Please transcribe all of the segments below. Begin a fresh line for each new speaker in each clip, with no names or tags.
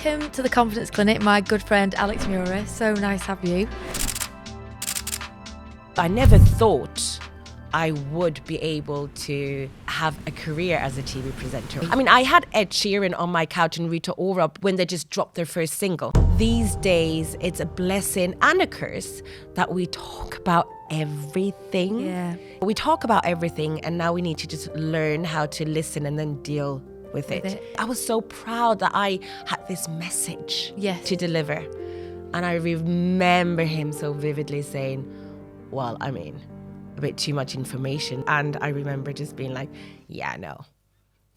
Welcome to the Confidence Clinic, my good friend Alexandra Maurer. So nice to have you.
I never thought I would be able to have a career as a TV presenter. I mean, I had Ed Sheeran on my couch and Rita Ora when they just dropped their first single. These days, it's a blessing and a curse that we talk about everything.
Yeah.
We talk about everything, and now we need to just learn how to listen and then deal with it. I was so proud that I had this message to deliver. And I remember him so vividly saying, well, I mean, a bit too much information. And I remember just being like, yeah, no,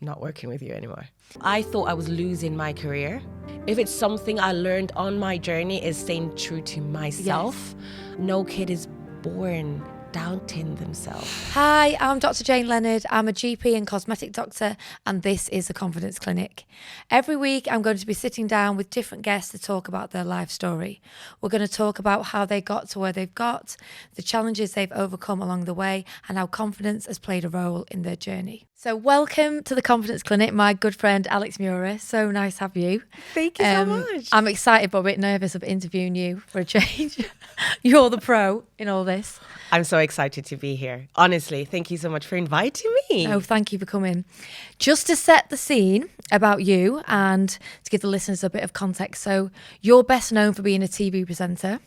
not working with you anymore. I thought I was losing my career. If it's something I learned on my journey is staying true to myself. No kid is born doubting themselves.
Hi, I'm Dr. Jane Leonard. I'm a GP and cosmetic doctor, and this is the Confidence Clinic. Every week, I'm going to be sitting down with different guests to talk about their life story. We're going to talk about how they got to where they've got, the challenges they've overcome along the way, and how confidence has played a role in their journey. So welcome to the Confidence Clinic, my good friend Alex Maurer. So nice to have you.
Thank you so much.
I'm excited but a bit nervous of interviewing you for a change. You're the pro in all this.
I'm so excited to be here. Honestly, thank you so much for inviting me.
Oh, thank you for coming. Just to set the scene about you and to give the listeners a bit of context. So you're best known for being a TV presenter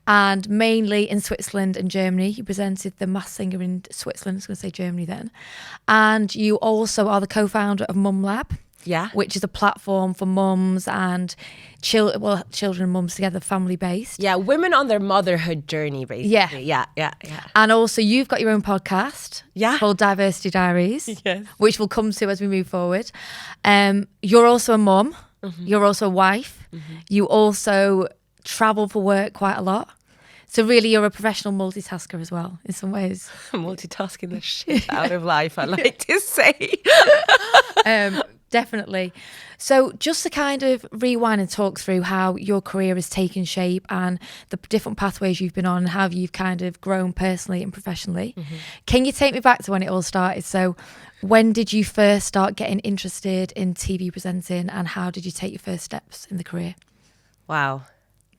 and mainly in Switzerland and Germany. You presented The Masked Singer in Switzerland. I was going to say Germany then. And you also are the co-founder of Mum Lab.
Yeah.
Which is a platform for mums and children and mums together, family-based.
Yeah, women on their motherhood journey, basically. Yeah.
And also you've got your own podcast called Diaries,
Yes.
which we'll come to as we move forward. You're also a mum. You're also a wife. You also travel for work quite a lot. So really you're a professional multitasker as well, in some ways.
Multitasking the shit out of life, I like to say.
Definitely. So just to kind of rewind and talk through how your career has taken shape and the different pathways you've been on and how you've kind of grown personally and professionally. Can you take me back to when it all started? So when did you first start getting interested in TV presenting and how did you take your first steps in the career?
Wow.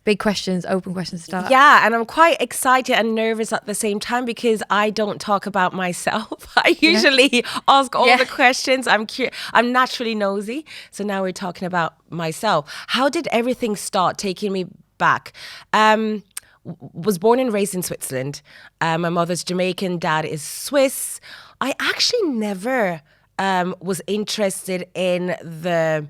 Big questions, open questions to start.
Yeah, and I'm quite excited and nervous at the same time because I don't talk about myself. I usually ask all the questions. I'm naturally nosy. So now we're talking about myself. How did everything start, taking me back? Was born and raised in Switzerland. My mother's Jamaican, dad is Swiss. I actually never was interested in the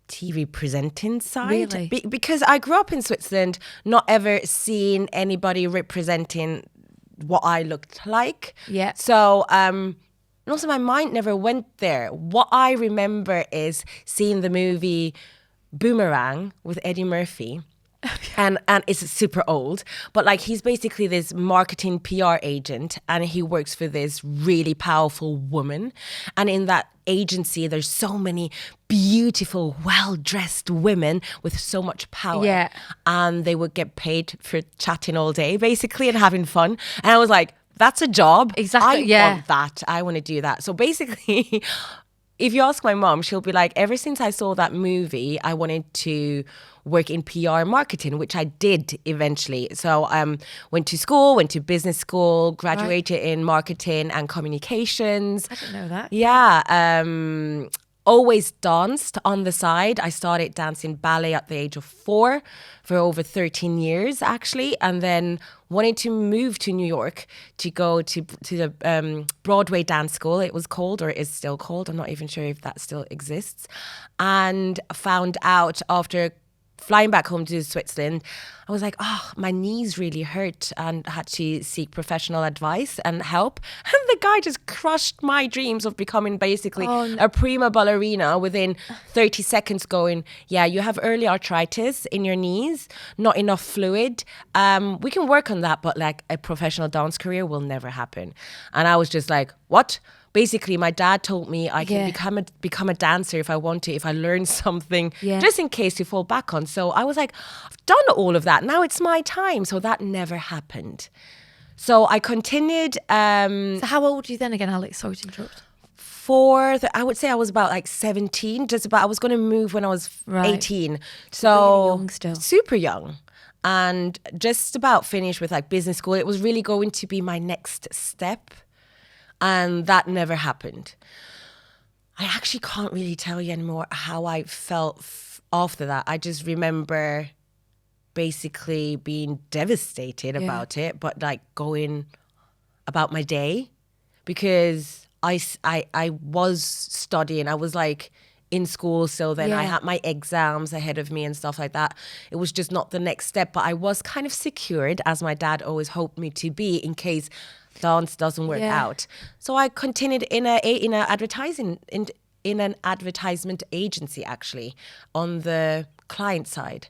TV presenting side.
Really?
Because I grew up in Switzerland, not ever seen anybody representing what I looked like.
Yeah.
So, and also my mind never went there. What I remember is seeing the movie Boomerang with Eddie Murphy. And it's super old, but like he's basically this marketing PR agent and he works for this really powerful woman. And in that agency, there's so many beautiful, well-dressed women with so much power.
Yeah.
And they would get paid for chatting all day, basically, and having fun. And I was like, that's a job.
Exactly.
I want that. I want to do that. So basically, if you ask my mom, she'll be like, ever since I saw that movie, I wanted to work in PR marketing, which I did eventually. So went to school, went to business school, graduated in marketing and communications.
I didn't know that.
Yeah. Always danced on the side. I started dancing ballet at the age of 4 for over 13 years, actually. And then wanted to move to New York to go to the Broadway Dance School, it was called, or is still called. I'm not even sure if that still exists. And found out after flying back home to Switzerland, I was like, my knees really hurt and had to seek professional advice and help. And the guy just crushed my dreams of becoming basically a prima ballerina within 30 seconds going, yeah, you have early arthritis in your knees, not enough fluid. We can work on that, but like a professional dance career will never happen. And I was just like, what? Basically, my dad told me I can become a dancer if I want to, if I learn something, just in case to fall back on. So I was like, I've done all of that. Now it's my time. So that never happened. So I continued.
So how old were you then again, Alex? Sorry to interrupt.
I would say I was about like 17, just about. I was going to move when I was
Right.
18.
really
So
young still.
super young. And just about finished with like business school. It was really going to be my next step. And that never happened. I actually can't really tell you anymore how I felt after that. I just remember basically being devastated about it, but like going about my day, because I was studying. I was like in school, so then I had my exams ahead of me and stuff like that. It was just not the next step, but I was kind of secured, as my dad always hoped me to be, in case dance doesn't work out. So I continued in an advertisement agency, actually, on the client side.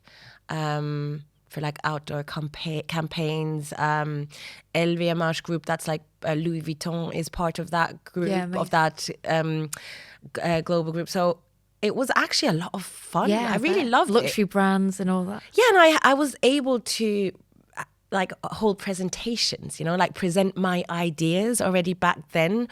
For like outdoor campaigns, LVMH group, that's like Louis Vuitton is part of that group, of that global group. So it was actually a lot of fun. I really loved
luxury
it.
brands and all that.
Yeah, and I was able to like hold presentations, like present my ideas already back then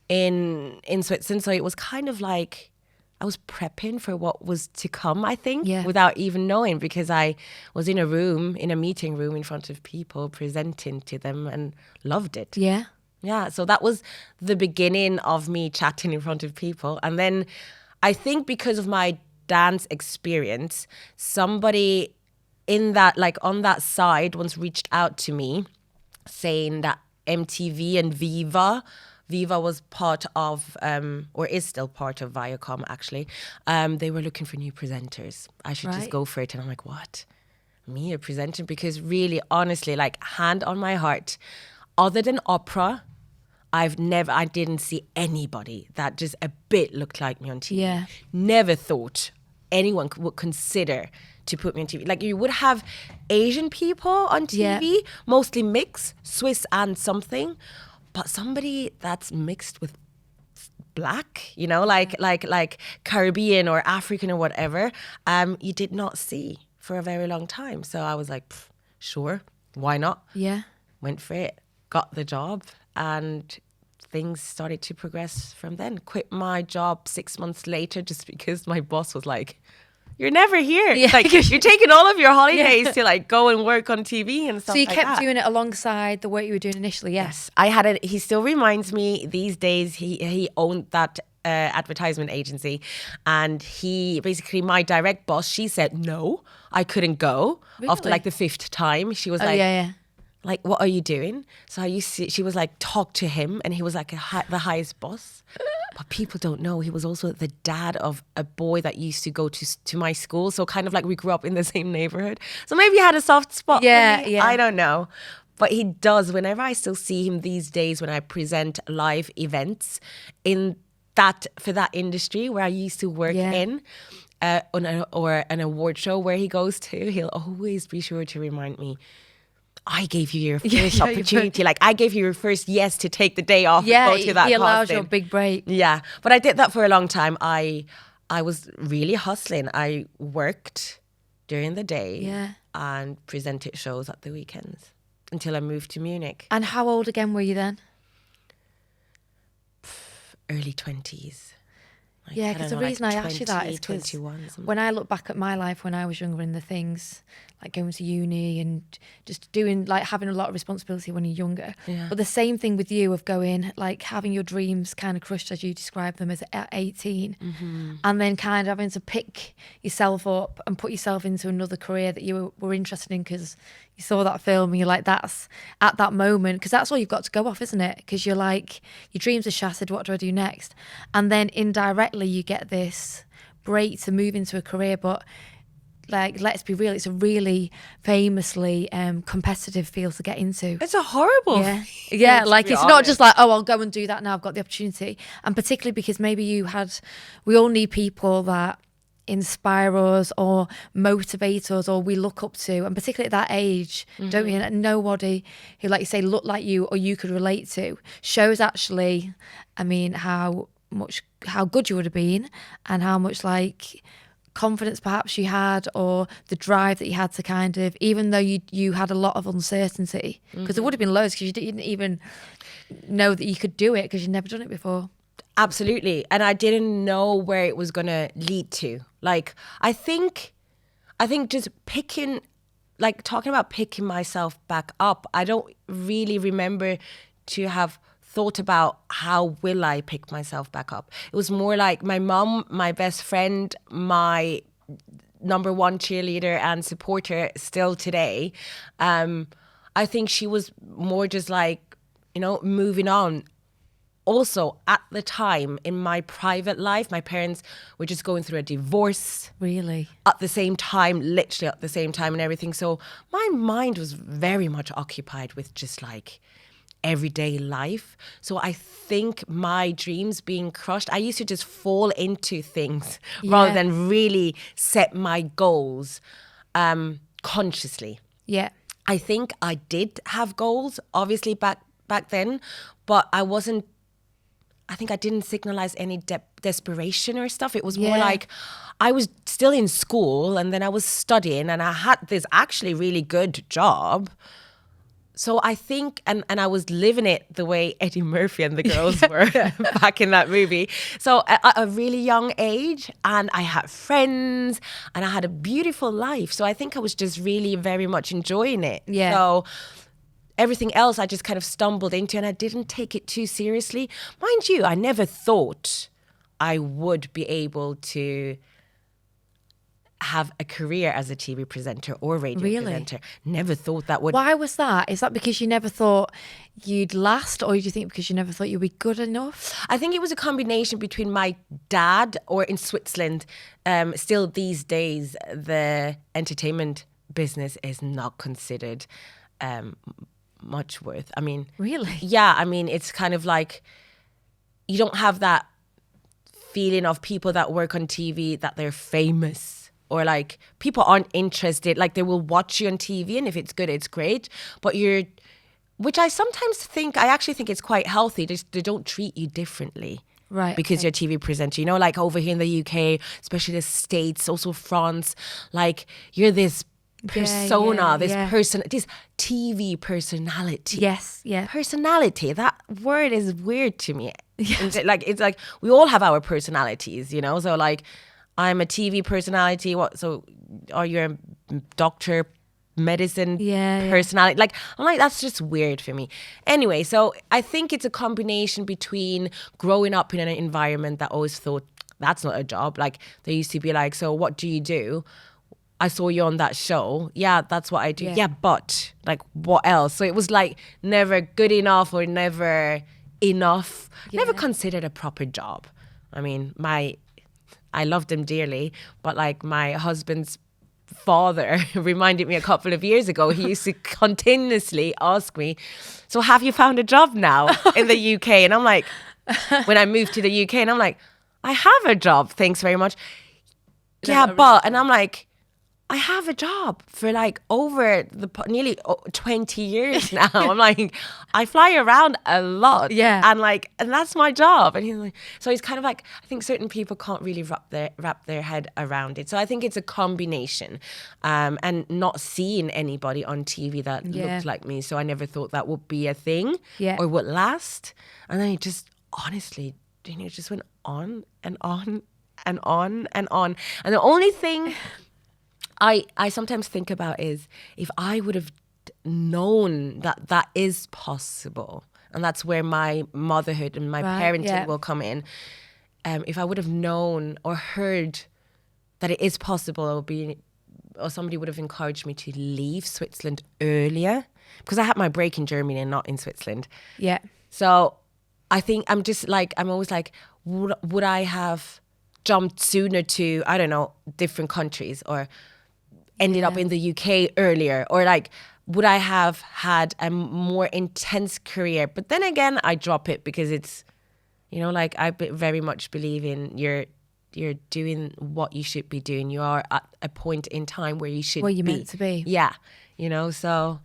in Switzerland. So it was kind of like I was prepping for what was to come, I think, without even knowing, because I was in a meeting room in front of people presenting to them and loved it.
Yeah.
Yeah, so that was the beginning of me chatting in front of people. And then I think because of my dance experience, somebody in that, like on that side, once reached out to me saying that MTV and Viva was part of, or is still part of Viacom, actually. They were looking for new presenters. I should just go for it. And I'm like, what? Me, a presenter? Because really, honestly, like, hand on my heart, other than opera, I didn't see anybody that just a bit looked like me on TV.
Yeah.
Never thought anyone would consider to put me on TV. Like, you would have Asian people on TV, mostly mixed, Swiss and something. But somebody that's mixed with black, like Caribbean or African or whatever, you did not see for a very long time. So I was like, sure, why not?
Yeah.
Went for it, got the job, and things started to progress from then. Quit my job 6 months later just because my boss was like, you're never here.
Yeah.
Like, you're taking all of your holidays to like go and work on TV and stuff like that.
So you kept doing it alongside the work you were doing initially,
Yes. I had it. He still reminds me these days, he owned that advertisement agency, and he basically, my direct boss, she said, no, I couldn't go.
Really?
After like the 5th time. She was like, what are you doing? So she was like, talk to him. And he was like the highest boss. But people don't know he was also the dad of a boy that used to go to my school. So kind of like we grew up in the same neighborhood. So maybe he had a soft spot for me. Yeah. I don't know. But he does. Whenever I still see him these days when I present live events for that industry where I used to work in, or an award show where he goes to, he'll always be sure to remind me, I gave you your first opportunity. Like, I gave you your first yes to take the day off and go to that
he allows
casting.
you a big break.
Yeah, but I did that for a long time. I was really hustling. I worked during the day and presented shows at the weekends until I moved to Munich.
And how old again were you then?
Early 20s.
Yeah, because the reason I asked you that is because when I look back at my life when I was younger and the things like going to uni and just doing, like, having a lot of responsibility when you're younger. Yeah. But the same thing with you of going, like, having your dreams kind of crushed as you describe them as at 18, and then kind of having to pick yourself up and put yourself into another career that you were interested in because you saw that film and you're like, that's at that moment, because that's all you've got to go off, isn't it? Because you're like, your dreams are shattered, what do I do next? And then indirectly you get this break to move into a career, but like, let's be real, it's a really famously competitive field to get into.
It's a horrible
yeah, like, it's not just like, oh, I'll go and do that now, I've got the opportunity. And particularly because maybe we all need people that inspire us or motivate us or we look up to, and particularly at that age, don't we? And nobody who, like you say, look like you or you could relate to shows actually, I mean, how good you would have been and how much, like, confidence perhaps you had, or the drive that you had to kind of, even though you had a lot of uncertainty, because there would have been loads because you didn't even know that you could do it because you'd never done it before.
Absolutely. And I didn't know where it was going to lead to. Like, I think just picking, like talking about picking myself back up, I don't really remember to have thought about how will I pick myself back up. It was more like my mom, my best friend, my number one cheerleader and supporter still today. I think she was more just like, moving on. Also, at the time in my private life, my parents were just going through a divorce.
Really?
At the same time, literally at the same time and everything. So my mind was very much occupied with just like everyday life. So I think my dreams being crushed, I used to just fall into things rather than really set my goals consciously.
Yeah.
I think I did have goals, obviously back then, but I think I didn't signalize any desperation or stuff. It was more like I was still in school and then I was studying and I had this actually really good job. So I think, and I was living it the way Eddie Murphy and the girls were back in that movie. So at a really young age, and I had friends and I had a beautiful life. So I think I was just really very much enjoying it.
Yeah.
So everything else I just kind of stumbled into and I didn't take it too seriously. Mind you, I never thought I would be able to have a career as a TV presenter or radio presenter. Never thought that would.
Why was that? Is that because you never thought you'd last, or do you think because you never thought you'd be good enough?
I think it was a combination between my dad, or in Switzerland, still these days, the entertainment business is not considered much worth. I mean,
really?
Yeah, I mean, it's kind of like you don't have that feeling of people that work on TV that they're famous, or like people aren't interested. Like they will watch you on TV and if it's good, it's great. But which I sometimes think, I actually think it's quite healthy. They don't treat you differently.
Right.
Because you're a TV presenter, like over here in the UK, especially the States, also France, like you're this persona, this person, this TV personality.
Yes, yeah.
Personality, that word is weird to me. Yes. Like it's like we all have our personalities, So like I'm a TV personality. So are you a doctor, medicine personality? Like I'm like, that's just weird for me. Anyway, so I think it's a combination between growing up in an environment that always thought that's not a job. Like they used to be like, so what do you do? I saw you on that show. Yeah, that's what I do. Yeah, but like what else? So it was like never good enough or never enough. Never considered a proper job. I mean, I loved him dearly, but like my husband's father reminded me a couple of years ago, he used to continuously ask me, so have you found a job now in the UK? And I'm like, when I moved to the UK, and I'm like, I have a job, thanks very much. Yeah, but, and I'm like, I have a job for like over nearly 20 years now. I'm like, I fly around a lot.
Yeah.
And that's my job. And he's like, so he's kind of like, I think certain people can't really wrap their head around it. So I think it's a combination. And not seeing anybody on TV that looked like me. So I never thought that would be a thing or would last. And then it just, honestly, it just went on and on and on and on. And the only thing I sometimes think about is if I would have known that is possible, and that's where my motherhood and my parenting will come in. If I would have known or heard that it is possible, or somebody would have encouraged me to leave Switzerland earlier, because I had my break in Germany and not in Switzerland.
Yeah.
So I think I'm always like, would I have jumped sooner to, I don't know, different countries, or ended up in the UK earlier, or like would I have had a more intense career? But then again, I drop it because it's, like I very much believe in you're doing what you should be doing. You are at a point in time where you should be.
Where you're meant to be.
Yeah, so.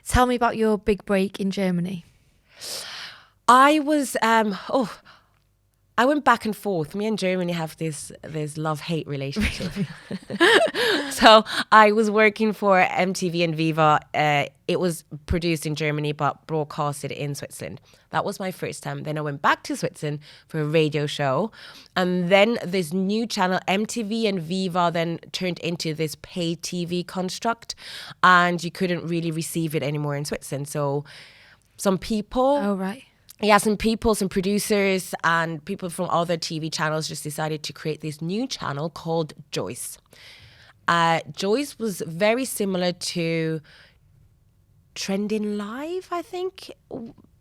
Tell me about your big break in Germany.
I was, I went back and forth. Me and Germany have this love-hate relationship. So I was working for MTV and Viva. It was produced in Germany but broadcasted in Switzerland. That was my first time. Then I went back to Switzerland for a radio show. And then this new channel, MTV and Viva, then turned into this pay TV construct. And you couldn't really receive it anymore in Switzerland. So some people...
Oh, right.
Yeah, some people, some producers and people from other TV channels just decided to create this new channel called Joyce. Joyce was very similar to Trending Live, I think.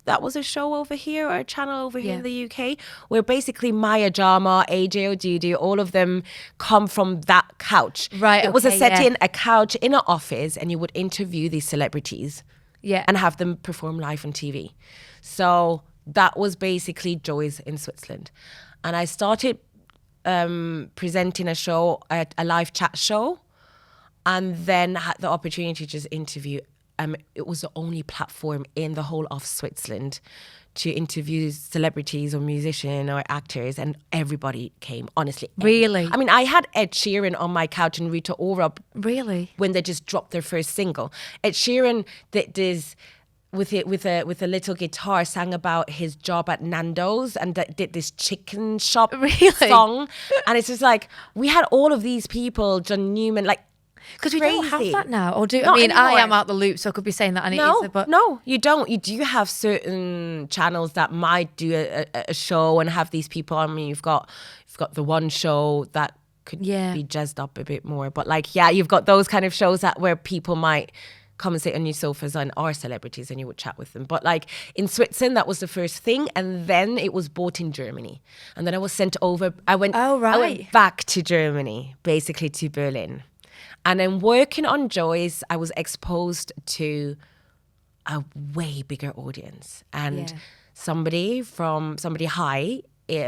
That was a show over here, or a channel over here in the UK, where basically Maya Jama, AJ Odudu, all of them come from that couch.
Right,
It was a setting, a couch in an office, and you would interview these celebrities and have them perform live on TV. So that was basically Joyce in Switzerland. And I started presenting a show, a live chat show, and then had the opportunity to just interview. It was the only platform in the whole of Switzerland to interview celebrities or musicians or actors, and everybody came, honestly.
Really?
I mean, I had Ed Sheeran on my couch and Rita Ora.
Really?
When they just dropped their first single. Ed Sheeran did this... with a little guitar, sang about his job at Nando's and did this chicken shop song. And it's just like, we had all of these people, John Newman, like,
because we don't have that now. Or
Not anymore.
I am out the loop, so I could be saying that. And
no,
it is, but
no, you don't. You do have certain channels that might do a show and have these people. I mean, you've got the one show that could be jazzed up a bit more. But like, you've got those kind of shows where people might come and sit on your sofas and are celebrities and you would chat with them. But like in Switzerland, that was the first thing. And then it was bought in Germany. And then I was sent over. I went back to Germany, basically to Berlin. And then working on Joyce, I was exposed to a way bigger audience. And somebody high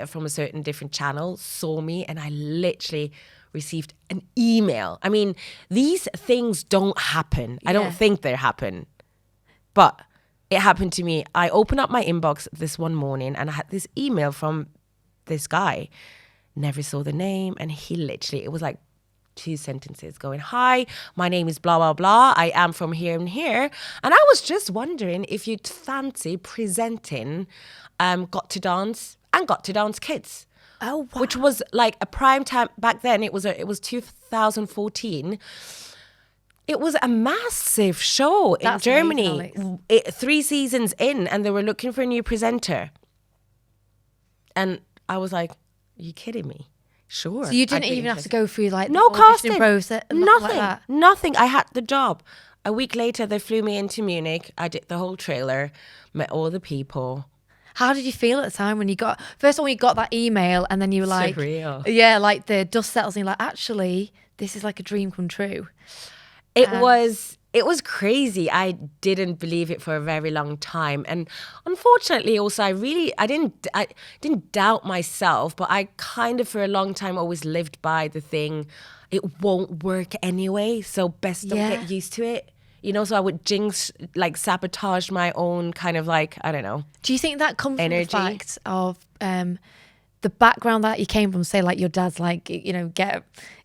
from a certain different channel saw me, and I literally received an email. I mean, these things don't happen. I don't think they happen. But it happened to me. I opened up my inbox this one morning and I had this email from this guy. Never saw the name. And he literally, it was like 2 sentences going, "Hi, my name is blah, blah, blah. I am from here and here. And I was just wondering if you'd fancy presenting Got to Dance and Got to Dance Kids."
Oh, wow.
Which was like a prime time back then. It was 2014. It was a massive show in Germany.
Amazing,
3 seasons in, and they were looking for a new presenter. And I was like, "Are you kidding me?" Sure.
So you didn't even have to go through like
no
the
casting
process,
nothing,
like that.
Nothing. I had the job. A week later, they flew me into Munich. I did the whole trailer, met all the people.
How did you feel at the time when you got that email and then you were like,
surreal.
Yeah, like the dust settles and you're like, actually, this is like a dream come true.
It was crazy. I didn't believe it for a very long time. And unfortunately also I didn't doubt myself, but I kind of for a long time always lived by the thing, it won't work anyway, so best don't get used to it. You know, so I would sabotage my own kind of like, I don't know.
Do you think that comes
energy?
From the fact of the background that you came from, say like your dad's like, you know,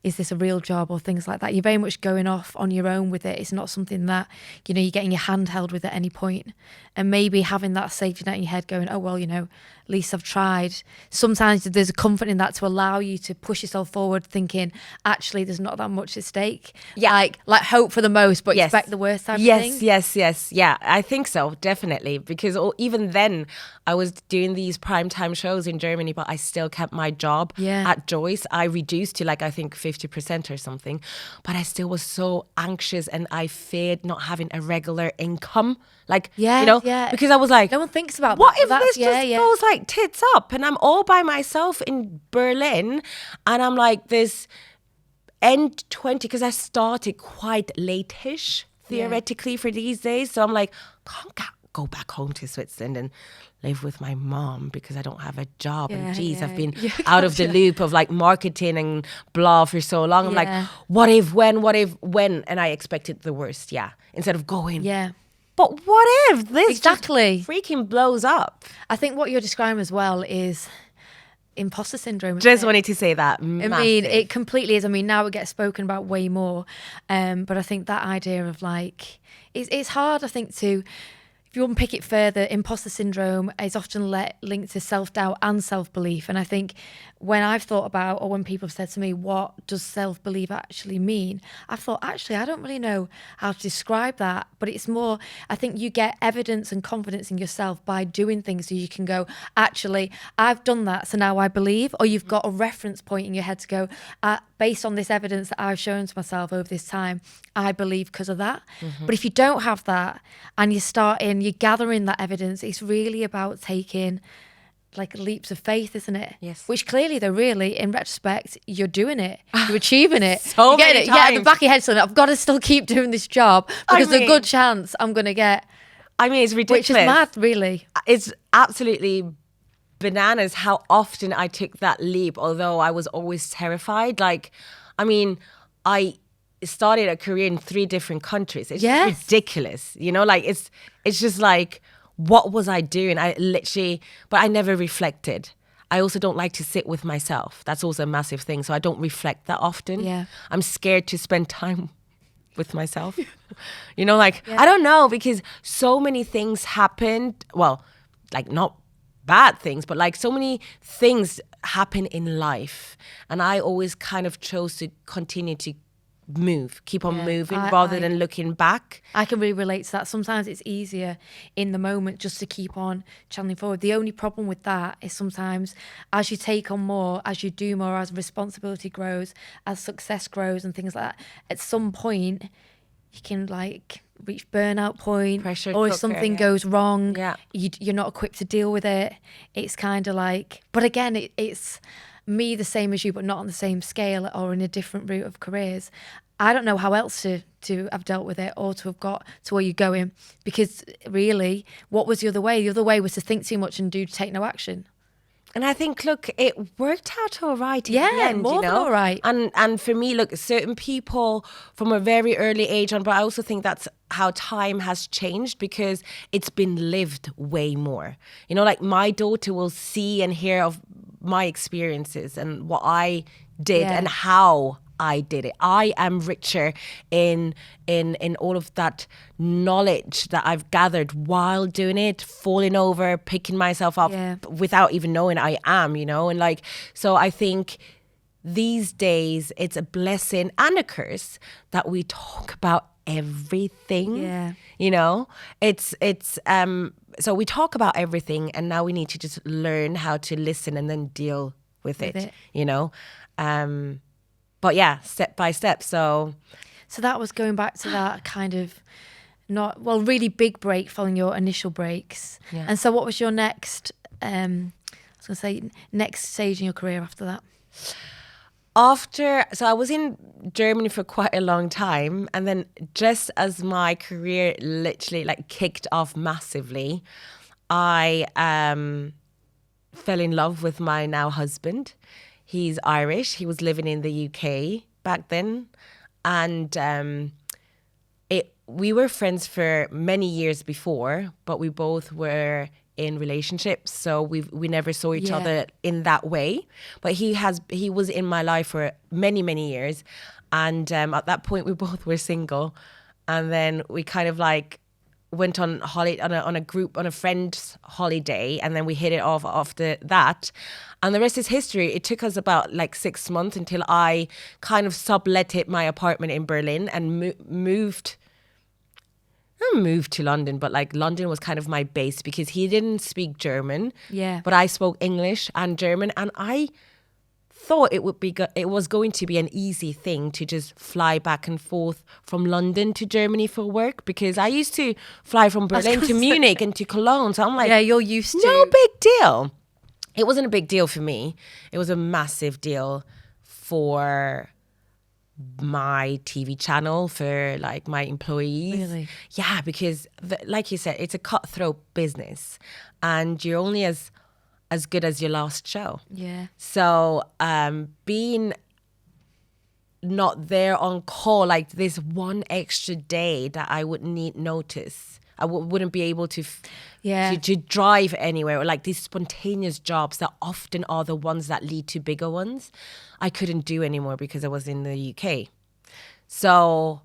is this a real job or things like that? You're very much going off on your own with it. It's not something that, you know, you're getting your hand held with at any point. And maybe having that safety net in your head going, oh, well, you know, at least I've tried. Sometimes there's a comfort in that to allow you to push yourself forward thinking, actually, there's not that much at stake.
Yeah.
Like hope for the most, but expect the worst type of thing.
Yes. Yeah, I think so, definitely. Because even then, I was doing these primetime shows in Germany, but I still kept my job at Joyce. I reduced to like, I think 50% or something, but I still was so anxious and I feared not having a regular income. Like, because I was like,
no one thinks about
what
that.
if this just goes like tits up and I'm all by myself in Berlin and I'm like this end 20, because I started quite late-ish theoretically for these days. So I'm like, can't go back home to Switzerland and live with my mom because I don't have a job. And geez, I've been out of the loop of like marketing and blah for so long. I'm like, what if, when? And I expected the worst, instead of going.
Yeah.
But what if this
exactly
just freaking blows up?
I think what you're describing as well is imposter syndrome.
Just wanted to say that.
I mean, it completely is. I mean, now it gets spoken about way more. But I think that idea of like, it's hard, I think, to, if you unpick it further, imposter syndrome is often linked to self-doubt and self-belief. And I think when I've thought about, or when people have said to me, what does self-belief actually mean? I've thought, actually, I don't really know how to describe that. But it's more, I think you get evidence and confidence in yourself by doing things, so you can go, actually, I've done that, so now I believe. Or you've got a reference point in your head to go, based on this evidence that I've shown to myself over this time, I believe because of that. But if you don't have that and you're gathering that evidence, it's really about taking like leaps of faith, isn't it?
Yes.
Which clearly, though, really, in retrospect, you're doing it. You're achieving it.
So
you're getting
many
it. Yeah, at the
times.
back of your head, so I've got to still keep doing this job because there's a good chance I'm going to get.
I mean, it's ridiculous.
Which is mad, really.
It's absolutely bananas how often I took that leap, although I was always terrified. Like, I mean, I started a career in 3 different countries. It's just ridiculous, you know, like it's just like, what was I doing? But I never reflected. I also don't like to sit with myself. That's also a massive thing. So I don't reflect that often.
Yeah.
I'm scared to spend time with myself. You know, like, I don't know, because so many things happened. Well, like not bad things, but like so many things happen in life. And I always kind of chose to continue to keep on moving rather than looking back.
I can really relate to that. Sometimes it's easier in the moment just to keep on channeling forward. The only problem with that is sometimes as you take on more, as you do more, as responsibility grows, as success grows and things like that, at some point you can like reach burnout point,
Pressure
or if
cooker,
something goes wrong,
Yeah.
you're not equipped to deal with it. It's kind of like, but again, it's me the same as you, but not on the same scale or in a different route of careers. I don't know how else to have dealt with it or to have got to where you're going, because really, what was the other way? The other way was to think too much and take no action.
And I think, look, it worked out all right in the end,
more
you
than
know?
all right.
And for me, look, certain people from a very early age on, but I also think that's how time has changed, because it's been lived way more. You know, like my daughter will see and hear of my experiences and what I did and how I did it. I am richer in all of that knowledge that I've gathered while doing it, falling over, picking myself up without even knowing I am, you know? And like, so I think these days it's a blessing and a curse that we talk about everything.
Yeah.
You know? It's so we talk about everything, and now we need to just learn how to listen and then deal with it, you know? But yeah, step by step. So
that was going back to that kind of really big break following your initial breaks.
Yeah.
And so what was your next, next stage in your career after that?
So I was in Germany for quite a long time. And then just as my career literally like kicked off massively, I fell in love with my now husband. He's Irish. He was living in the UK back then. And we were friends for many years before, but we both were in relationships. So we never saw each other in that way. But he was in my life for many, many years. And at that point, we both were single. And then we kind of like went on holiday on a friend's holiday, and then we hit it off after that, and the rest is history. It took us about like 6 months until I kind of subletted my apartment in Berlin and moved to London, but like London was kind of my base because he didn't speak German, but I spoke English and German, and I thought it was going to be an easy thing to just fly back and forth from London to Germany for work, because I used to fly from Berlin to Munich and to Cologne. So I'm like,
you're used to.
No big deal. It wasn't a big deal for me. It was a massive deal for my TV channel, for like my employees.
Really?
Yeah, because like you said, it's a cutthroat business, and you're only as good as your last show.
Yeah.
So being not there on call, like this one extra day that I would need notice, I wouldn't be able to
Yeah.
to drive anywhere, or like these spontaneous jobs that often are the ones that lead to bigger ones. I couldn't do anymore because I was in the UK. So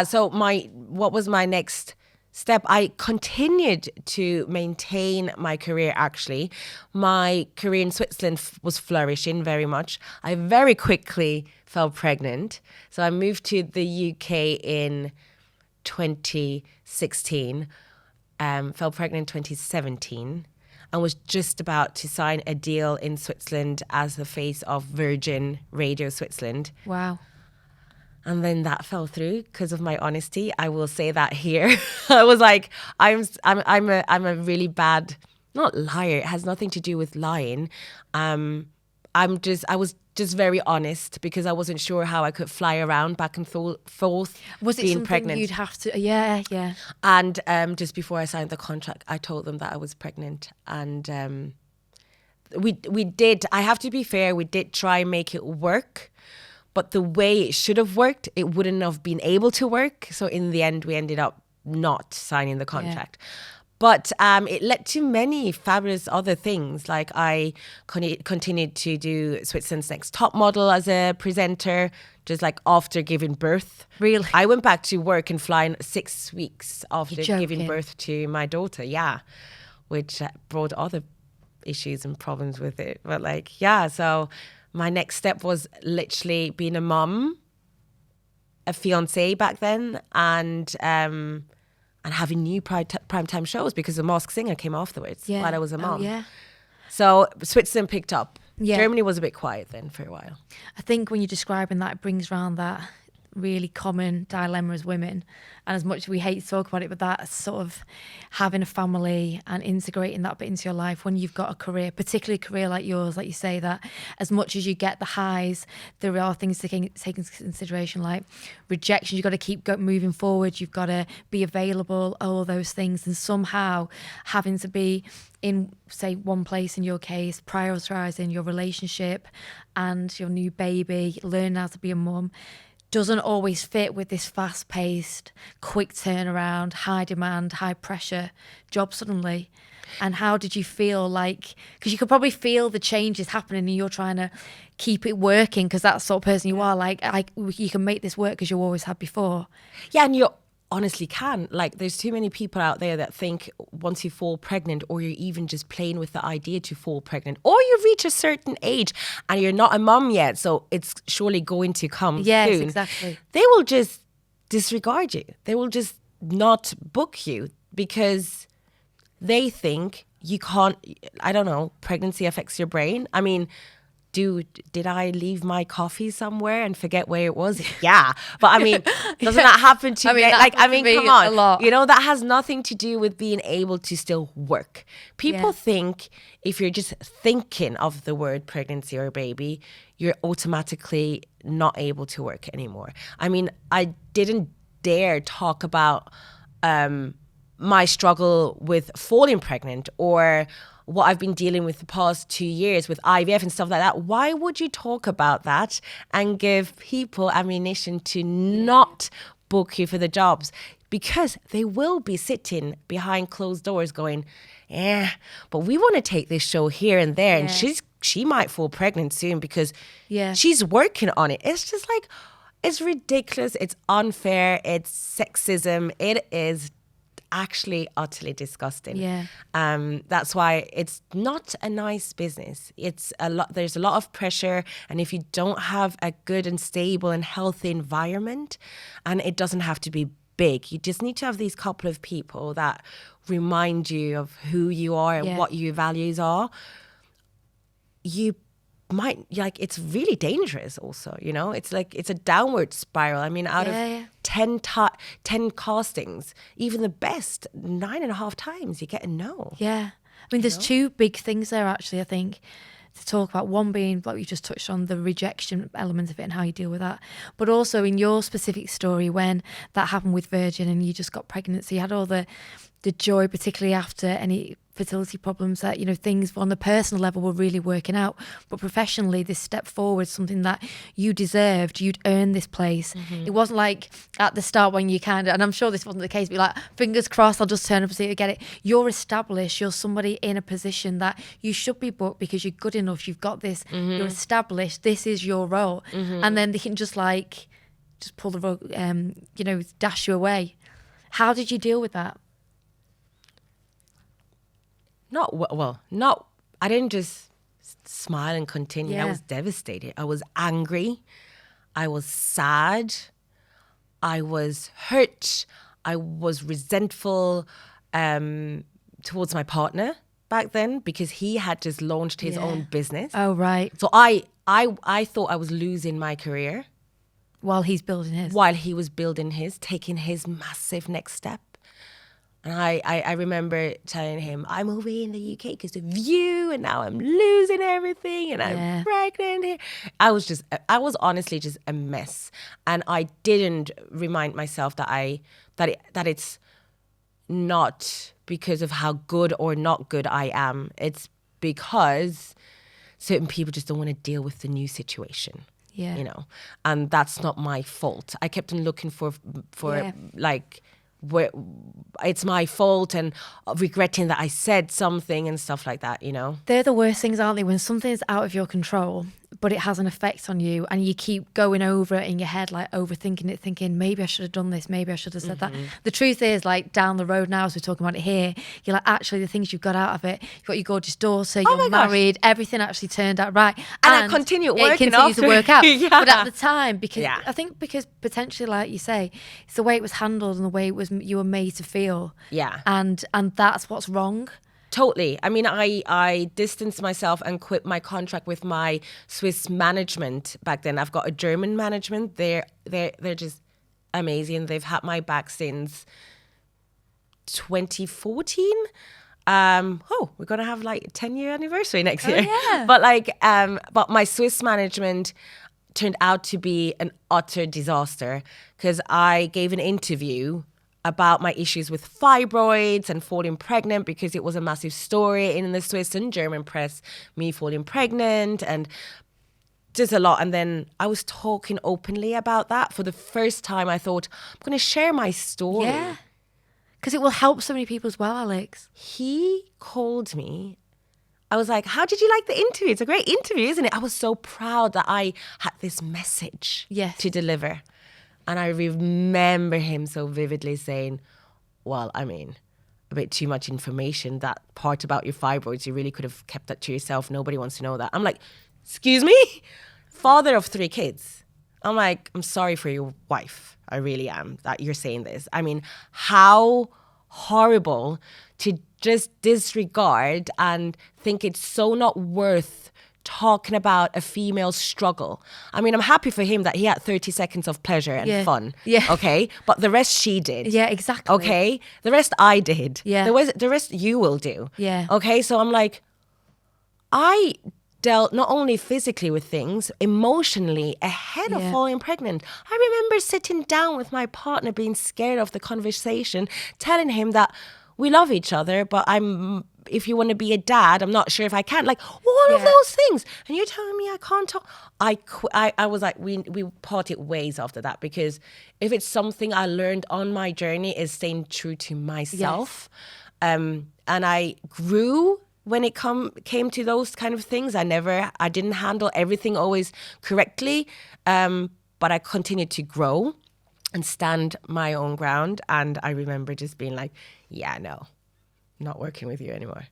so what was my next step? I continued to maintain my career. Actually, my career in Switzerland was flourishing very much. I very quickly fell pregnant, so I moved to the UK in 2016. Fell pregnant in 2017, and was just about to sign a deal in Switzerland as the face of Virgin Radio Switzerland.
Wow.
And then that fell through because of my honesty. I will say that here. I was like, I'm a really bad, not liar. It has nothing to do with lying. I was just very honest because I wasn't sure how I could fly around back and forth.
Was it
being
something
pregnant.
you'd have to? Yeah.
And just before I signed the contract, I told them that I was pregnant, and we did. I have to be fair. We did try and make it work. But the way it should have worked, it wouldn't have been able to work. So in the end, we ended up not signing the contract. Yeah. But it led to many fabulous other things. Like I continued to do Switzerland's Next Top Model as a presenter, just like after giving birth.
Really?
I went back to work and flying 6 weeks after
You're
giving birth to my daughter. Yeah, which brought other issues and problems with it. But like, yeah, so my next step was literally being a mum, a fiancé back then, and having new primetime shows because The Masked Singer came afterwards while I was a mum. So Switzerland picked up. Yeah. Germany was a bit quiet then for a while.
I think when you're describing that, it brings around that really common dilemma as women, and as much as we hate to talk about it, but that sort of having a family and integrating that bit into your life when you've got a career, particularly a career like yours, like you say, that as much as you get the highs, there are things to take into consideration, like rejection. You've got to keep moving forward, you've got to be available, all those things, and somehow having to be in, say, one place in your case, prioritizing your relationship and your new baby, learning how to be a mum, doesn't always fit with this fast-paced, quick turnaround, high demand, high pressure job suddenly. And how did you feel like, because you could probably feel the changes happening and you're trying to keep it working because that's the sort of person you are, like, you can make this work because you always had before.
Yeah, and you honestly can. Like, there's too many people out there that think once you fall pregnant, or you're even just playing with the idea to fall pregnant, or you reach a certain age and you're not a mum yet, so it's surely going to come soon.
Yes, exactly.
They will just disregard you. They will just not book you because they think you can't. I don't know, pregnancy affects your brain. I mean, did I leave my coffee somewhere and forget where it was? Yeah. But I mean, doesn't that happen to me? Come on.
A lot.
You know, that has nothing to do with being able to still work. People think if you're just thinking of the word pregnancy or baby, you're automatically not able to work anymore. I mean, I didn't dare talk about my struggle with falling pregnant or what I've been dealing with the past 2 years with IVF and stuff like that. Why would you talk about that and give people ammunition to not book you for the jobs? Because they will be sitting behind closed doors going, but we want to take this show here and there, and she might fall pregnant soon because she's working on it. It's just like, it's ridiculous. It's unfair. It's sexism. It is actually utterly disgusting. That's why it's not a nice business. It's a lot. There's a lot of pressure, and if you don't have a good and stable and healthy environment, and it doesn't have to be big, you just need to have these couple of people that remind you of who you are and what your values are. You might, like, it's really dangerous also, you know, it's like, it's a downward spiral. I mean, out of 10 castings, even the best 9.5 times you get a no.
I mean, there's two big things there actually, I think, to talk about. One being, like you just touched on, the rejection element of it and how you deal with that, but also in your specific story, when that happened with Virgin and you just got pregnant, so you had all the joy, particularly after any fertility problems, that, you know, things on the personal level were really working out, but professionally this step forward, something that you deserved, you'd earned this place. It wasn't like at the start when you kind of, and I'm sure this wasn't the case, but like, fingers crossed, I'll just turn up and see you get it. You're established, you're somebody in a position that you should be booked because you're good enough, you've got this, you're established, this is your role. And then they can just pull the rug, you know, dash you away. How did you deal with that?
I didn't just smile and continue. I was devastated. I was angry. I was sad. I was hurt. I was resentful towards my partner back then because he had just launched his own business.
Oh, right.
So I thought I was losing my career.
While he's building his.
While he was building his, taking his massive next step. And I remember telling him, I'm over here in the UK because of you, and now I'm losing everything, and I'm pregnant here. I was honestly just a mess. And I didn't remind myself that it's not because of how good or not good I am. It's because certain people just don't want to deal with the new situation.
Yeah.
You know, and that's not my fault. I kept on looking for like, where it's my fault and regretting that I said something and stuff like that, you know.
They're the worst things, aren't they? When something's out of your control, but it has an effect on you and you keep going over it in your head, like overthinking it, thinking, maybe I should have done this, maybe I should have said that. The truth is, like, down the road now, as we're talking about it here, you're like, actually, the things you've got out of it, you've got your gorgeous daughter, you're married, everything actually turned out right.
And I continue working.
It continues to work out.
Yeah.
But at the time, because I think because potentially, like you say, it's the way it was handled and the way it was you were made to feel.
Yeah.
And that's what's wrong.
Totally. I mean, I distanced myself and quit my contract with my Swiss management back then. I've got a German management. They're just amazing. They've had my back since 2014. We're gonna have like a 10-year anniversary next year.
Yeah.
But my Swiss management turned out to be an utter disaster because I gave an interview about my issues with fibroids and falling pregnant because it was a massive story in the Swiss and German press, me falling pregnant and just a lot. And then I was talking openly about that. For the first time, I thought, I'm going to share my story.
Yeah. Because it will help so many people as well, Alex.
He called me. I was like, how did you like the interview? It's a great interview, isn't it? I was so proud that I had this message to deliver. And I remember him so vividly saying, well, I mean, a bit too much information. That part about your fibroids, you really could have kept that to yourself. Nobody wants to know that. I'm like, excuse me? Father of 3 kids. I'm like, I'm sorry for your wife. I really am, that you're saying this. I mean, how horrible to just disregard and think it's so not worth talking about a female's struggle. I mean, I'm happy for him that he had 30 seconds of pleasure and fun. Yeah. Okay. But the rest she did.
Yeah, exactly.
Okay. The rest I did.
Yeah.
The rest you will do.
Yeah.
Okay. So I'm like, I dealt not only physically with things, emotionally ahead of falling pregnant. I remember sitting down with my partner being scared of the conversation, telling him that we love each other, but if you want to be a dad, I'm not sure if I can. Like, all of those things. And you're telling me I can't talk. I was like, we parted ways after that, because if it's something I learned on my journey is staying true to myself. Yes. And I grew when it came to those kind of things. I didn't handle everything always correctly, but I continued to grow and stand my own ground. And I remember just being like, yeah, no, not working with you anymore.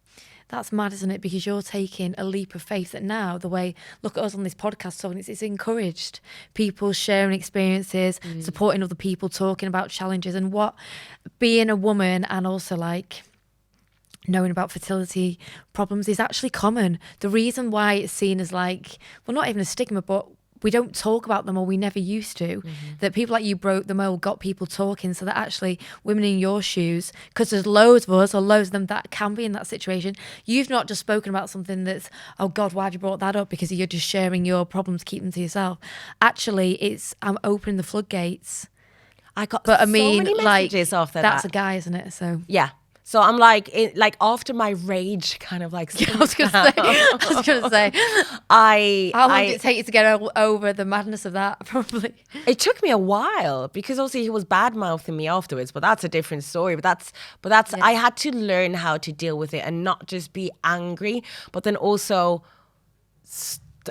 That's mad, isn't it? Because you're taking a leap of faith that now, the way, look at us on this podcast talking, it's encouraged. People sharing experiences, supporting other people, talking about challenges and what being a woman and also like knowing about fertility problems is actually common. The reason why it's seen as like, well, not even a stigma, but we don't talk about them, or we never used to, that people like you broke the mold, got people talking, so that actually women in your shoes, because there's loads of us or loads of them that can be in that situation, you've not just spoken about something that's, oh God, why have you brought that up? Because you're just sharing your problems, keep them to yourself. Actually, it's opening the floodgates.
I got so many messages after that.
That's a guy, isn't it? So
yeah. So I'm like, after my rage kind of like,
I was gonna say, how long did it take you to get over the madness of that? Probably.
It took me a while because obviously he was bad mouthing me afterwards, but that's a different story. But that's I had to learn how to deal with it and not just be angry, but then also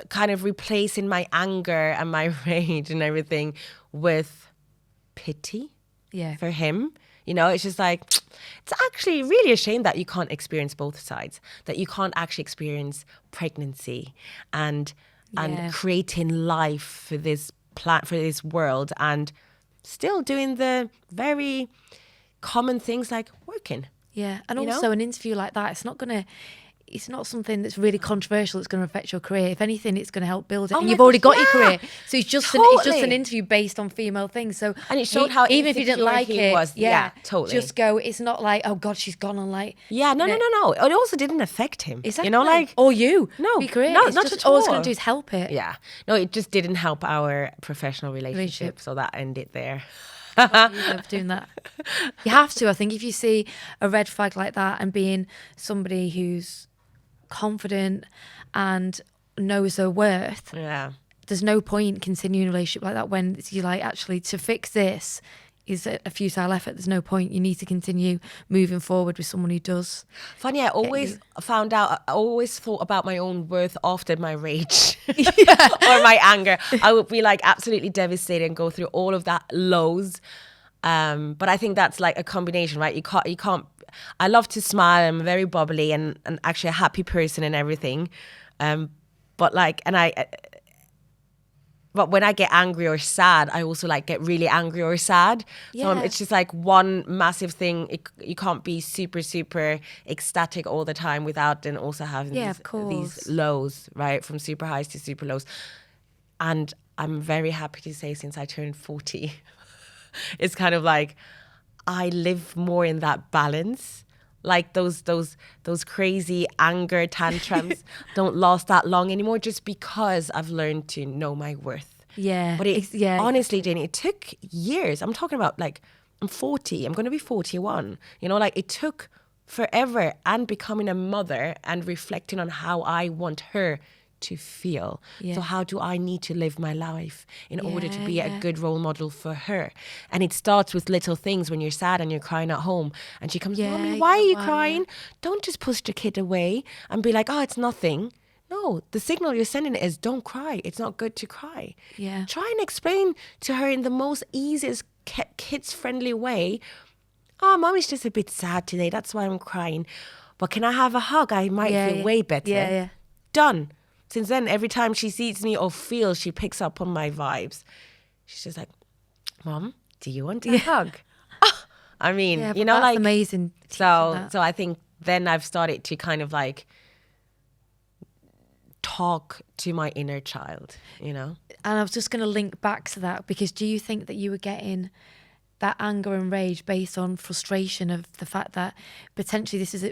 kind of replacing my anger and my rage and everything with pity for him. You know, it's just like, it's actually really a shame that you can't experience both sides, that you can't actually experience pregnancy and creating life for this for this world and still doing the very common things like working.
Yeah, and also an interview like that, it's not something that's really controversial that's going to affect your career. If anything, it's going to help build it. And you've already got your career. So it's just an interview based on female things. So
and it showed how
even if you didn't like it,
totally.
Just go, it's not like, oh God, she's gone on like...
Yeah, no. It also didn't affect him.
Exactly.
You know, like...
Or you.
No,
your career.
no,
it's
not
just,
at all.
All it's going to do is help it.
Yeah. No, it just didn't help our professional relationship. So that ended there.
You love doing that. You have to, I think, if you see a red flag like that and being somebody who's confident and knows their worth, there's no point continuing a relationship like that when you're like, actually, to fix this is a futile effort. There's no point. You need to continue moving forward with someone who does.
Funny, I always thought about my own worth after my rage or my anger. I would be like absolutely devastated and go through all of that lows. But I think that's like a combination, right? You can't. I love to smile. I'm very bubbly and actually a happy person and everything. But when I get angry or sad, I also like get really angry or sad. So it's just like one massive thing. You can't be super, super ecstatic all the time without then also having these lows, right? From super highs to super lows. And I'm very happy to say since I turned 40, it's kind of like I live more in that balance. Like those crazy anger tantrums don't last that long anymore just because I've learned to know my worth.
Yeah.
But honestly, Jenny, it took years. I'm talking about like, I'm 40. I'm going to be 41. You know, like it took forever and becoming a mother and reflecting on how I want her to feel. So how do I need to live my life in order to be a good role model for her? And it starts with little things when you're sad and you're crying at home and she comes, Mommy, why are you crying? Don't just push the kid away and be like, oh, it's nothing. No, the signal you're sending is don't cry. It's not good to cry.
Yeah.
Try and explain to her in the most easiest kids-friendly way. Oh, Mommy's just a bit sad today. That's why I'm crying. But can I have a hug? I might feel way better.
Yeah.
Done. Since then, every time she sees me or feels, she picks up on my vibes. She's just like, Mom, do you want a hug? I mean, you know,
that's
like
amazing.
So I think then I've started to kind of like talk to my inner child, you know.
And I was just going to link back to that because do you think that you were getting that anger and rage based on frustration of the fact that potentially this is,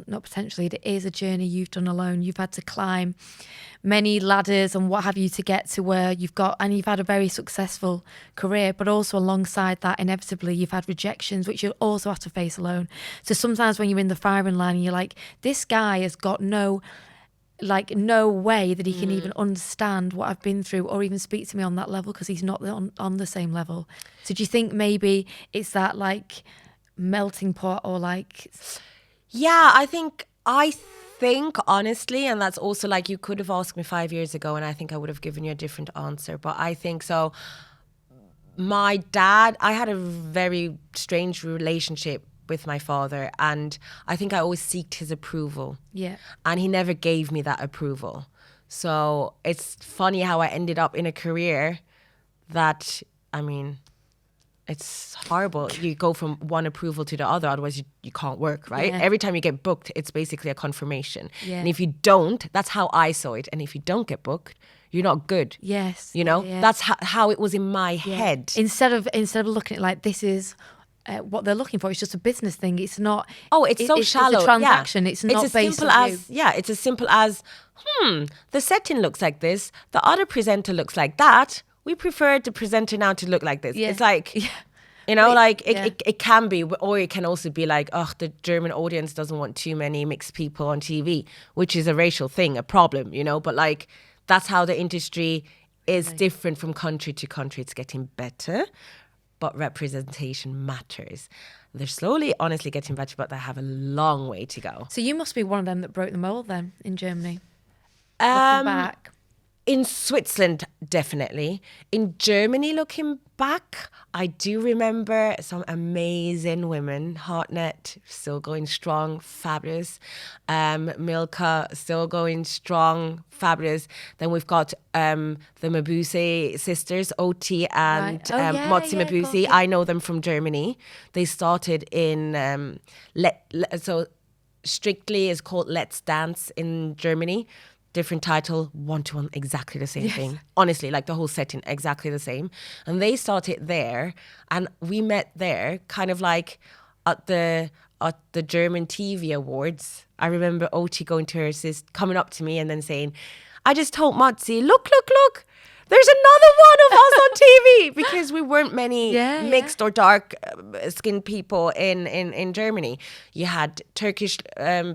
not potentially, it is a journey you've done alone. You've had to climb many ladders and what have you to get to where you've got, and you've had a very successful career, but also alongside that, inevitably, you've had rejections, which you'll also have to face alone. So sometimes when you're in the firing line and you're like, this guy has got no way that he can even understand what I've been through or even speak to me on that level because he's not on the same level. So do you think maybe it's that like melting pot or like...
Yeah, I think honestly, and that's also like you could have asked me 5 years ago and I think I would have given you a different answer. But I think so. My dad, I had a very strange relationship with my father and I think I always sought his approval.
Yeah.
And he never gave me that approval. So it's funny how I ended up in a career that, I mean, it's horrible. You go from one approval to the other, otherwise you can't work, right?
Yeah.
Every time you get booked, it's basically a confirmation.
Yeah.
And if you don't, that's how I saw it. And if you don't get booked, you're not good.
Yes.
You know,
yeah.
That's how it was in my head.
Instead of looking at it like this is what they're looking for, it's just a business thing. It's not.
Oh, it's so shallow.
It's a transaction.
Yeah.
It's not
as
based
simple
on
as
you.
yeah. It's as simple as the setting looks like this. The other presenter looks like that. We prefer the presenter now to look like this.
Yeah.
It's like You know, like
yeah.
it can be, or it can also be like, oh, the German audience doesn't want too many mixed people on TV, which is a racial thing, a problem, you know. But like, that's how the industry is different from country to country. It's getting better, but representation matters. They're slowly, honestly, getting better, but they have a long way to go.
So you must be one of them that broke the mold then in Germany. Looking back.
In Switzerland, definitely. In Germany, looking back, I do remember some amazing women. Hartnett, still going strong, fabulous. Milka, still going strong, fabulous. Then we've got the Mabuse sisters, Oti and Motsi Mabuse. I know them from Germany. They started in, so Strictly is called Let's Dance in Germany. Different title, 1-to-1, exactly the same thing. Honestly, like the whole setting, exactly the same. And they started there, and we met there, kind of like at the German TV awards. I remember Oti going to her sis, coming up to me and then saying, "I just told Motsi, look, there's another one of us on TV," because we weren't many mixed or dark skinned people in Germany. You had Turkish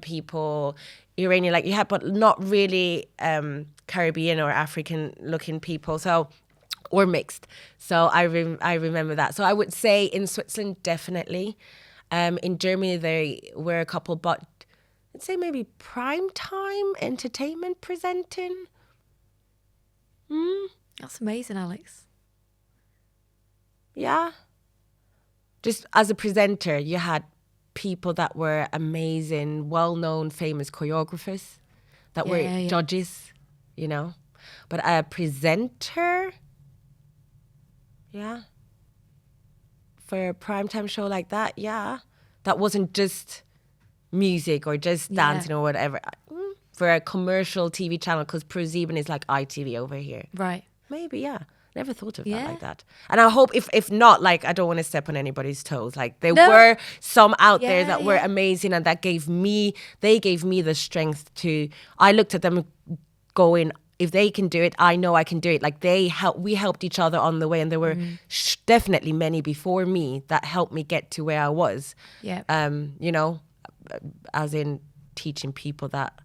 people, Iranian, like you had, but not really Caribbean or African looking people. So, or mixed. So I remember that. So I would say in Switzerland, definitely. In Germany, there were a couple, but I'd say maybe prime time entertainment presenting.
That's amazing, Alex.
Yeah. Just as a presenter, you had people that were amazing, well-known, famous choreographers that were judges, you know. But a presenter, for a primetime show like that, that wasn't just music or just dancing or whatever. For a commercial TV channel, because ProSieben is like ITV over here.
Right.
Maybe, Never thought of that like that. And I hope if not, like, I don't want to step on anybody's toes. Like, there were some out there that were amazing, and they gave me the strength to, I looked at them going, if they can do it, I know I can do it. Like, we helped each other on the way, and there were definitely many before me that helped me get to where I was.
Yeah.
You know, as in teaching people that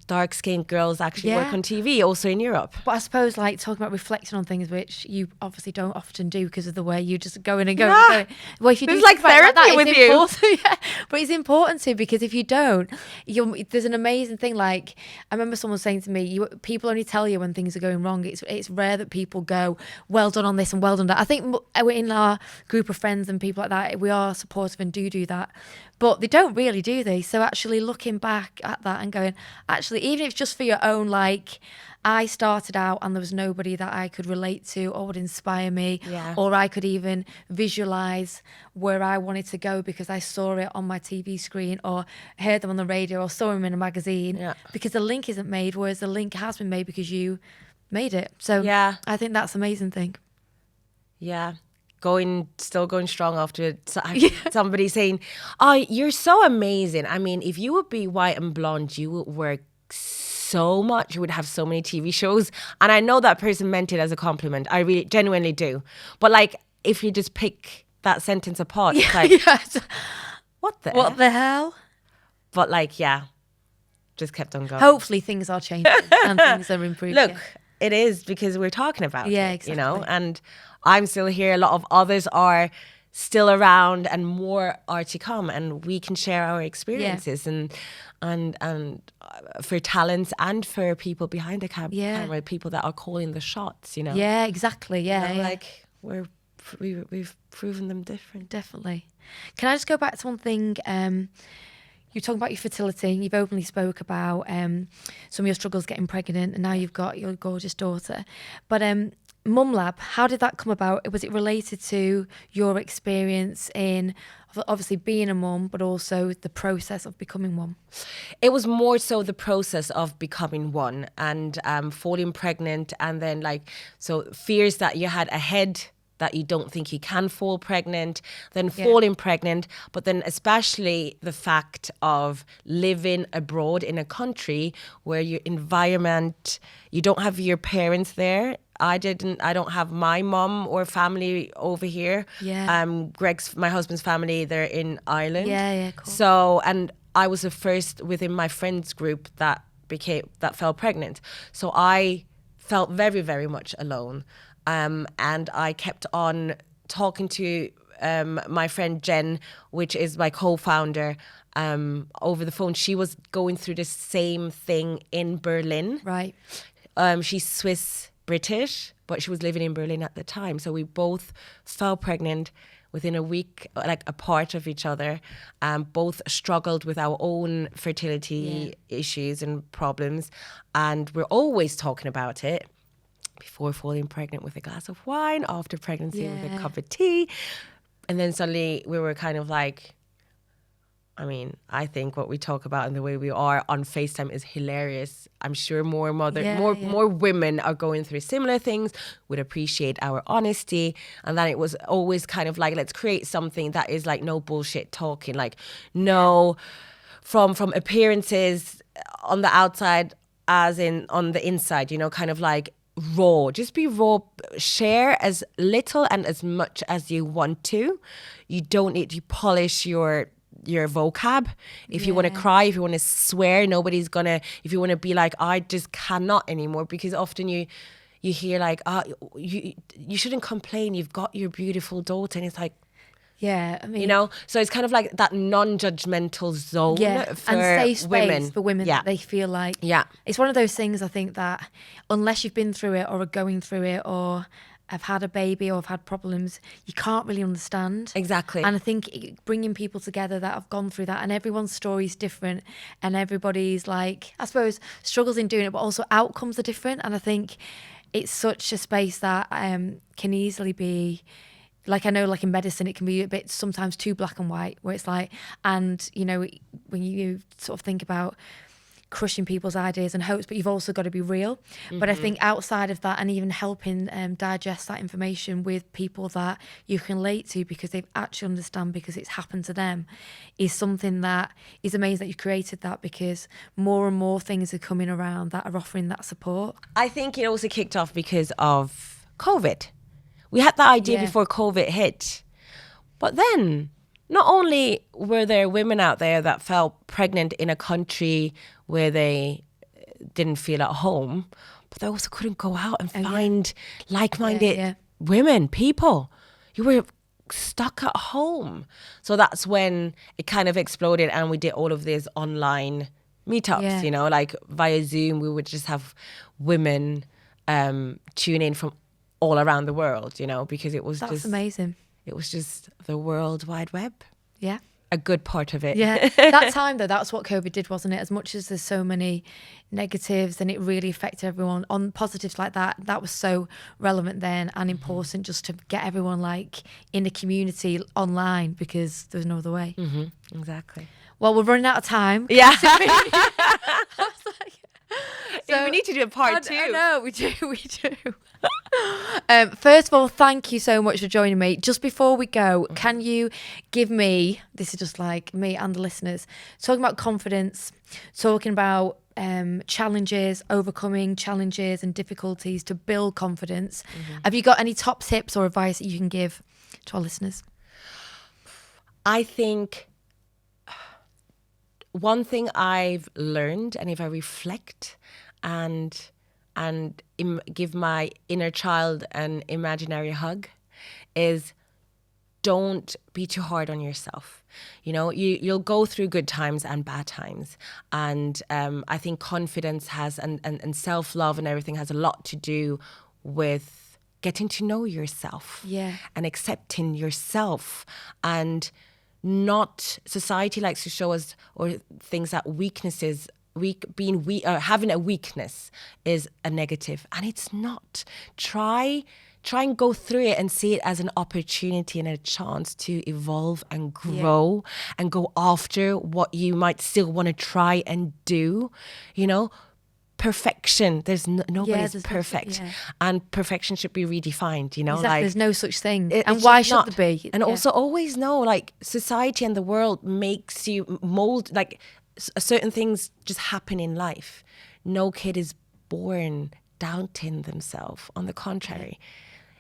dark-skinned girls actually work on TV, also in Europe.
But I suppose, like, talking about reflecting on things, which you obviously don't often do because of the way you just go in and go. Yeah. Well, if you do
like therapy
that,
with you.
But it's important to, because if you don't, there's an amazing thing. Like, I remember someone saying to me, people only tell you when things are going wrong. It's rare that people go, well done on this and well done that. I think in our group of friends and people like that, we are supportive and do that. But they don't really, do they? So actually looking back at that and going, actually, even if it's just for your own, like, I started out and there was nobody that I could relate to or would inspire me, or I could even visualize where I wanted to go because I saw it on my TV screen or heard them on the radio or saw them in a magazine, because the link isn't made, whereas the link has been made because you made it. So I think that's an amazing thing.
Yeah. Still going strong after somebody saying, "Oh, you're so amazing. I mean, if you would be white and blonde, you would work so much. You would have so many TV shows." And I know that person meant it as a compliment. I really genuinely do. But like, if you just pick that sentence apart, it's like, what the hell? But like, just kept on going.
Hopefully things are changing and things are improving.
Look, it is, because we're talking about it,
exactly.
You know, and I'm still here. A lot of others are still around, and more are to come, and we can share our experiences and for talents and for people behind the camera, people that are calling the shots, you know.
Yeah, exactly. Yeah,
you know, like we've proven them different.
Definitely. Can I just go back to one thing? You're talking about your fertility. You've openly spoke about some of your struggles getting pregnant, and now you've got your gorgeous daughter. But Mum Lab, how did that come about? Was it related to your experience in obviously being a mum, but also the process of becoming one?
It was more so the process of becoming one, and falling pregnant, and then so fears that you had ahead that you don't think you can fall pregnant, then falling pregnant, but then especially the fact of living abroad in a country where your environment, you don't have your parents there. I don't have my mom or family over here.
Yeah.
My husband's family, they're in Ireland.
Yeah, cool.
So, and I was the first within my friends group that fell pregnant. So I felt very, very much alone. And I kept on talking to my friend Jen, which is my co-founder, over the phone. She was going through the same thing in Berlin.
Right.
She's Swiss British, but she was living in Berlin at the time. So we both fell pregnant within a week, like apart of each other. Both struggled with our own fertility issues and problems. And we're always talking about it. Before falling pregnant with a glass of wine, after pregnancy with a cup of tea. And then suddenly we were kind of like, I mean, I think what we talk about and the way we are on FaceTime is hilarious. I'm sure more women are going through similar things, would appreciate our honesty. And then it was always kind of like, let's create something that is like no bullshit talking, like no from appearances on the outside as in on the inside, you know, kind of like raw. Just be raw. Share as little and as much as you want to. You don't need to polish your vocab. If you want to cry, if you want to swear, nobody's gonna. If you want to be like, I just cannot anymore, because often you hear like, you shouldn't complain. You've got your beautiful daughter, and it's like,
yeah, I mean,
you know, so it's kind of like that non-judgmental zone for
and safe space
women.
for women that they feel like.
Yeah.
It's one of those things, I think, that unless you've been through it or are going through it or have had a baby or have had problems, you can't really understand.
Exactly.
And I think bringing people together that have gone through that, and everyone's story is different, and everybody's like, I suppose, struggles in doing it, but also outcomes are different. And I think it's such a space that can easily be, like, I know, like in medicine, it can be a bit sometimes too black and white, where it's like, and, you know, when you sort of think about crushing people's ideas and hopes, but you've also got to be real. But I think outside of that, and even helping digest that information with people that you can relate to because they actually understand because it's happened to them, is something that is amazing that you created that, because more and more things are coming around that are offering that support.
I think it also kicked off because of COVID. We had the idea before COVID hit. But then, not only were there women out there that fell pregnant in a country where they didn't feel at home, but they also couldn't go out and find like-minded women, people. You were stuck at home. So that's when it kind of exploded, and we did all of these online meetups, you know, like via Zoom. We would just have women tune in from all around the world, you know, because it was
That's amazing.
It was just the World Wide Web.
Yeah.
A good part of it.
Yeah. That time, though, that's what COVID did, wasn't it? As much as there's so many negatives and it really affected everyone, on positives like that, that was so relevant then and important just to get everyone like in the community online, because there's no other way.
Exactly.
Well, we're running out of time.
Yeah.
So,
we need to do a part two.
I know, we do. First of all, thank you so much for joining me. Just before we go, can you give me, this is just like me and the listeners, talking about confidence, talking about challenges, overcoming challenges and difficulties to build confidence. Have you got any top tips or advice that you can give to our listeners?
I think one thing I've learned, and if I reflect and give my inner child an imaginary hug, is don't be too hard on yourself. You know, you'll go through good times and bad times. And I think confidence has, and self-love and everything has a lot to do with getting to know yourself.
Yeah.
And accepting yourself. And not, society likes to show us or things that having a weakness is a negative, and it's not. Try and go through it and see it as an opportunity and a chance to evolve and grow and go after what you might still want to try and do. You know, perfection. Nobody's
there's
perfect.
yeah.
And perfection should be redefined, you know?
Exactly.
Like,
There's no such thing. And
it's
why
just
should
not.
there be?
And also always know, like, society and the world makes you mold, like, certain things just happen in life. No kid is born doubting themselves. On the contrary,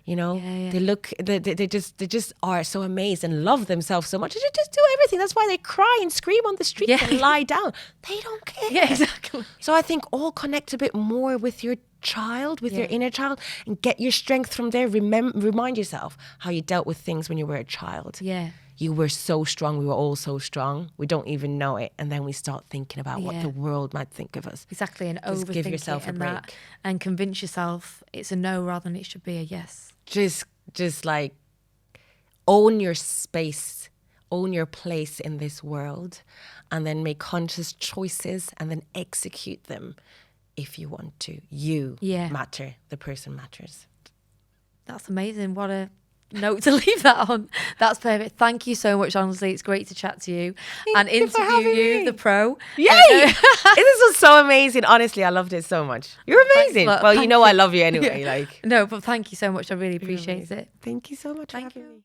you know, they just are so amazed and love themselves so much. They just do everything. That's why they cry and scream on the street and lie down. They don't care.
Yeah, exactly.
So I think all connect a bit more with your child, with your inner child, and get your strength from there. Remind yourself how you dealt with things when you were a child.
Yeah.
You were so strong. We were all so strong. We don't even know it. And then we start thinking about what the world might think of us.
Exactly. And
Just give
overthink
yourself
it
a
and
break.
that, and convince yourself it's a no rather than it should be a yes.
Just like own your space, own your place in this world, and then make conscious choices and then execute them if you want to. You matter. The person matters.
That's amazing. What a note to leave that on. That's perfect. Thank you so much, honestly. It's great to chat to you and interview you, the pro.
Yay! This was so amazing. Honestly, I loved it so much. You're amazing. Well, you know I love you anyway. Like,
no, but thank you so much. I really appreciate it.
Thank you so much for having me.